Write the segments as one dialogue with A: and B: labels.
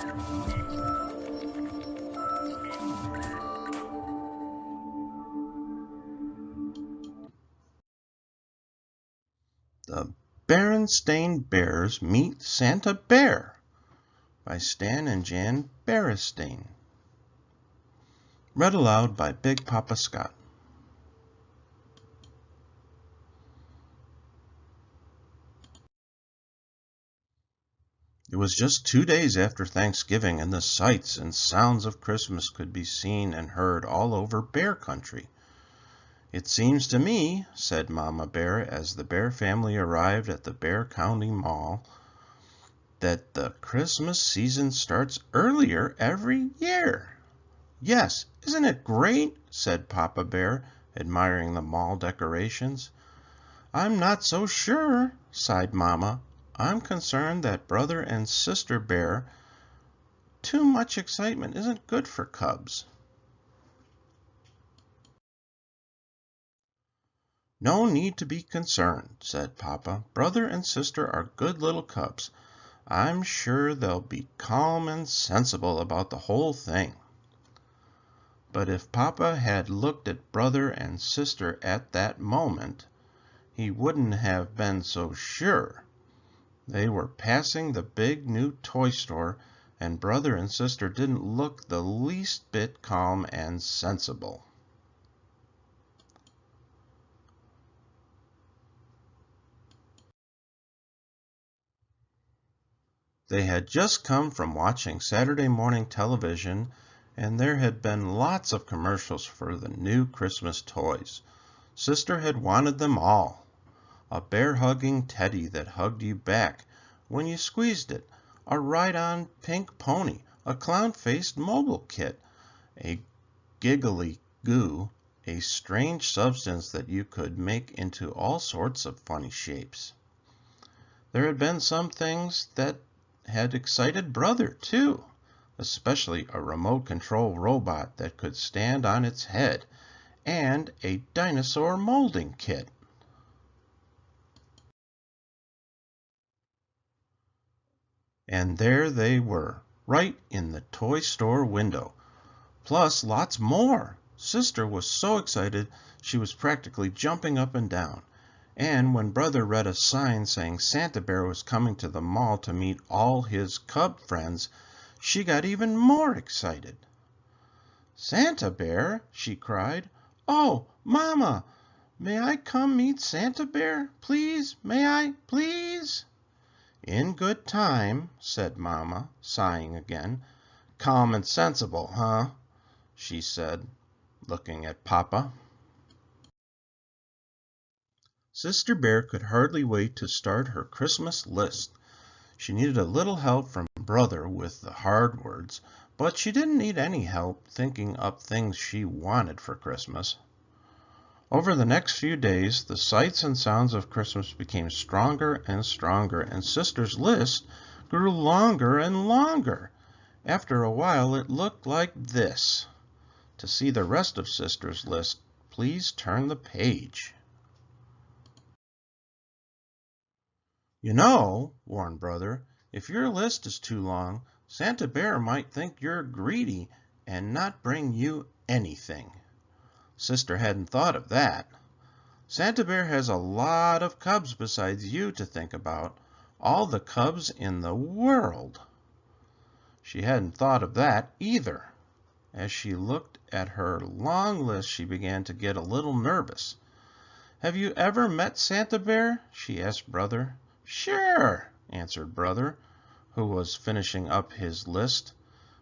A: The Berenstain Bears Meet Santa Bear by Stan and Jan Berenstain. Read aloud by Big Papa Scott. It was just 2 days after Thanksgiving, and the sights and sounds of Christmas could be seen and heard all over Bear Country. "It seems to me," said Mama Bear as the Bear family arrived at the Bear County Mall, "that the Christmas season starts earlier every year." "Yes, isn't it great?" said Papa Bear, admiring the mall decorations. "I'm not so sure," sighed Mama. "I'm concerned that Brother and Sister Bear, too much excitement isn't good for cubs." "No need to be concerned," said Papa. "Brother and sister are good little cubs. I'm sure they'll be calm and sensible about the whole thing." But if Papa had looked at Brother and sister at that moment, he wouldn't have been so sure. They were passing the big new toy store, and Brother and sister didn't look the least bit calm and sensible. They had just come from watching Saturday morning television, and there had been lots of commercials for the new Christmas toys. Sister had wanted them all. A bear-hugging teddy that hugged you back when you squeezed it, a ride-on pink pony, a clown-faced mobile kit, a giggly goo, a strange substance that you could make into all sorts of funny shapes. There had been some things that had excited Brother, too, especially a remote control robot that could stand on its head, and a dinosaur molding kit. And there they were, right in the toy store window, plus lots more. Sister was so excited she was practically jumping up and down. And when Brother read a sign saying Santa Bear was coming to the mall to meet all his cub friends, she got even more excited. "Santa Bear!" she cried. "Oh, Mama, may I come meet Santa Bear? Please, may I, please?" "In good time," said Mama, sighing again. "Calm and sensible, huh?" she said, looking at Papa. Sister Bear could hardly wait to start her Christmas list. She needed a little help from Brother with the hard words, but she didn't need any help thinking up things she wanted for Christmas. Over the next few days, the sights and sounds of Christmas became stronger and stronger, and Sister's list grew longer and longer. After a while, it looked like this. To see the rest of Sister's list, please turn the page. "You know," warned Brother, "if your list is too long, Santa Bear might think you're greedy and not bring you anything." Sister hadn't thought of that. "Santa Bear has a lot of cubs besides you to think about, all the cubs in the world." She hadn't thought of that either. As she looked at her long list, she began to get a little nervous. "Have you ever met Santa Bear?" she asked Brother. "Sure," answered Brother, who was finishing up his list,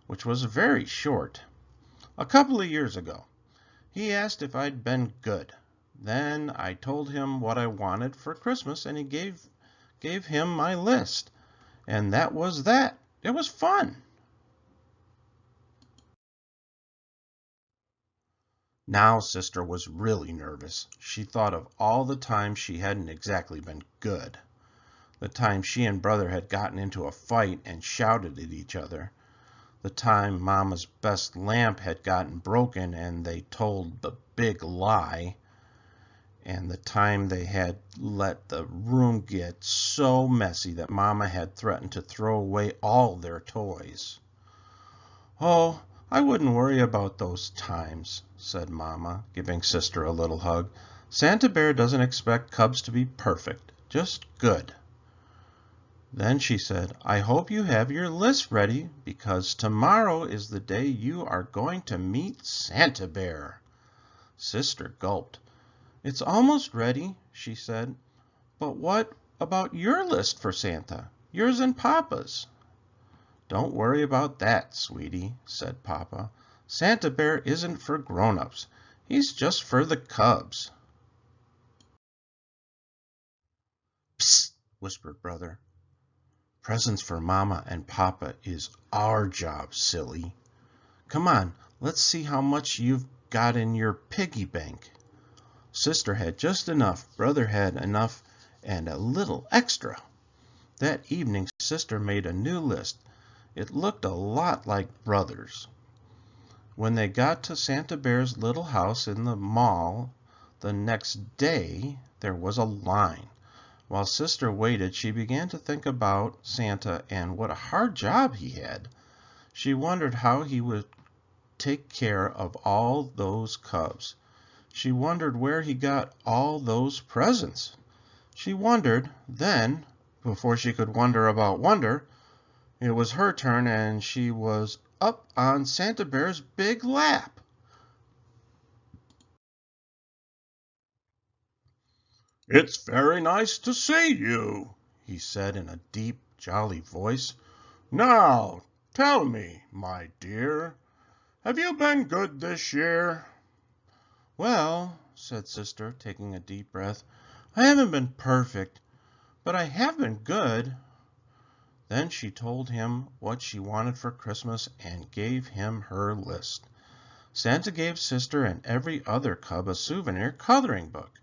A: which was very short. "A couple of years ago. He asked if I'd been good. Then I told him what I wanted for Christmas, and he gave him my list. And that was that. It was fun." Now Sister was really nervous. She thought of all the times she hadn't exactly been good. The time she and Brother had gotten into a fight and shouted at each other. The time Mama's best lamp had gotten broken and they told the big lie. And the time they had let the room get so messy that Mama had threatened to throw away all their toys. "Oh, I wouldn't worry about those times," said Mama, giving Sister a little hug. "Santa Bear doesn't expect cubs to be perfect, just good." Then she said, "I hope you have your list ready, because tomorrow is the day you are going to meet Santa Bear." Sister gulped. "It's almost ready," she said. "But what about your list for Santa? Yours and Papa's?" "Don't worry about that, sweetie," said Papa. "Santa Bear isn't for grown-ups. He's just for the cubs." "Psst," whispered Brother. "Presents for Mama and Papa is our job, silly. Come on, let's see how much you've got in your piggy bank." Sister had just enough, Brother had enough, and a little extra. That evening Sister made a new list. It looked a lot like Brother's. When they got to Santa Bear's little house in the mall the next day, there was a line. While Sister waited, she began to think about Santa and what a hard job he had. She wondered how he would take care of all those cubs. She wondered where he got all those presents. She wondered, then, before she could wonder about wonder, it was her turn and she was up on Santa Bear's big lap. "It's very nice to see you," he said in a deep, jolly voice. "Now, tell me, my dear, have you been good this year?" "Well," said Sister, taking a deep breath, "I haven't been perfect, but I have been good." Then she told him what she wanted for Christmas and gave him her list. Santa gave Sister and every other cub a souvenir coloring book.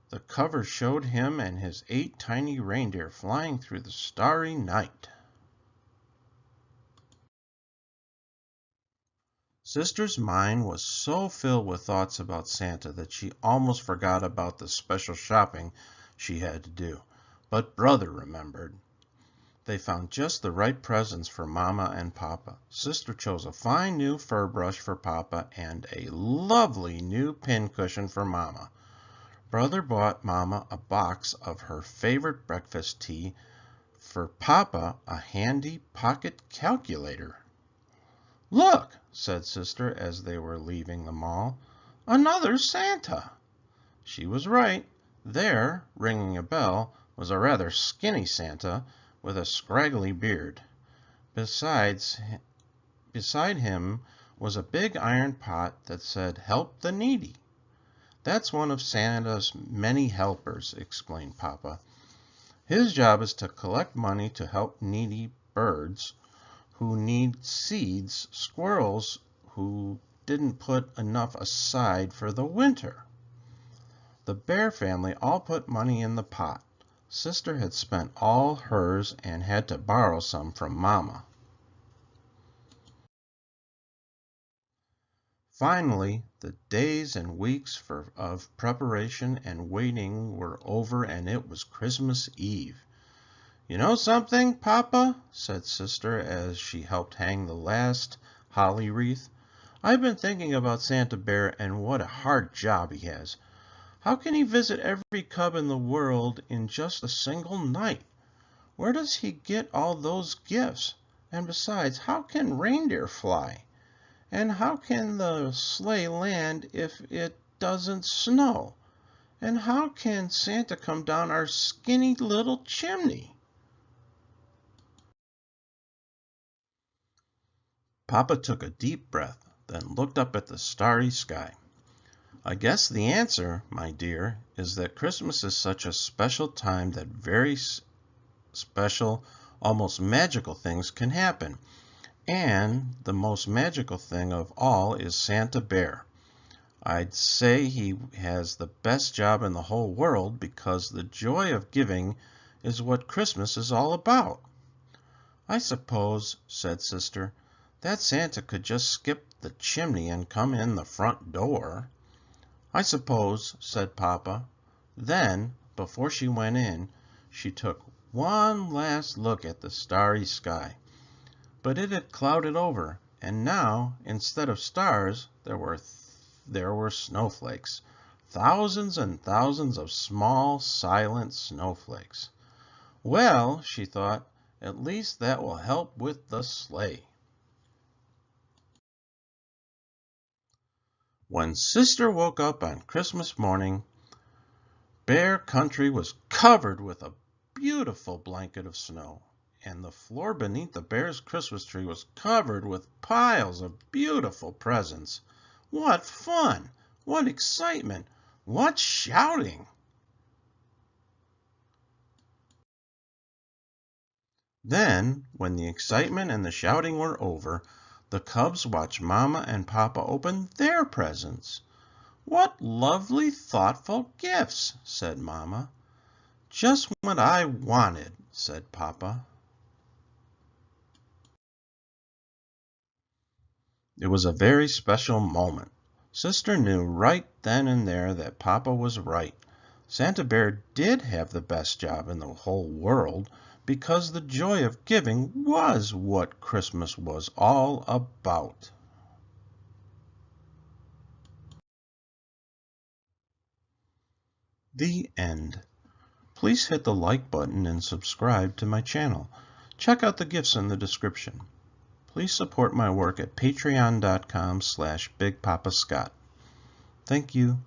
A: The cover showed him and his 8 tiny reindeer flying through the starry night. Sister's mind was so filled with thoughts about Santa that she almost forgot about the special shopping she had to do. But Brother remembered. They found just the right presents for Mama and Papa. Sister chose a fine new fur brush for Papa and a lovely new pincushion for Mama. Brother bought Mama a box of her favorite breakfast tea, for Papa a handy pocket calculator. "Look," said Sister as they were leaving the mall, "another Santa." She was right. There, ringing a bell, was a rather skinny Santa with a scraggly beard. Beside him was a big iron pot that said, "Help the Needy." "That's one of Santa's many helpers," explained Papa. "His job is to collect money to help needy birds who need seeds, squirrels who didn't put enough aside for the winter." The Bear family all put money in the pot. Sister had spent all hers and had to borrow some from Mama. Finally, the days and weeks of preparation and waiting were over, and it was Christmas Eve. "You know something, Papa?" said Sister as she helped hang the last holly wreath. "I've been thinking about Santa Bear and what a hard job he has. How can he visit every cub in the world in just a single night? Where does he get all those gifts? And besides, how can reindeer fly? And how can the sleigh land if it doesn't snow? And how can Santa come down our skinny little chimney?" Papa took a deep breath, then looked up at the starry sky. "I guess the answer, my dear, is that Christmas is such a special time that very special, almost magical things can happen. And the most magical thing of all is Santa Bear. I'd say he has the best job in the whole world because the joy of giving is what Christmas is all about." "I suppose," said Sister, "that Santa could just skip the chimney and come in the front door." "I suppose," said Papa. Then, before she went in, she took one last look at the starry sky. But it had clouded over, And now, instead of stars, there were snowflakes. Thousands and thousands of small, silent snowflakes. Well, she thought, at least that will help with the sleigh. When Sister woke up on Christmas morning, Bear Country was covered with a beautiful blanket of snow, and the floor beneath the bear's Christmas tree was covered with piles of beautiful presents. What fun! What excitement! What shouting! Then, when the excitement and the shouting were over, the cubs watched Mama and Papa open their presents. "What lovely, thoughtful gifts," said Mama. "Just what I wanted," said Papa. It was a very special moment. Sister knew right then and there that Papa was right. Santa Bear did have the best job in the whole world, because the joy of giving was what Christmas was all about. The end. Please hit the like button and subscribe to my channel. Check out the gifts in the description. Please support my work at patreon.com/BigPapaScott. Thank you.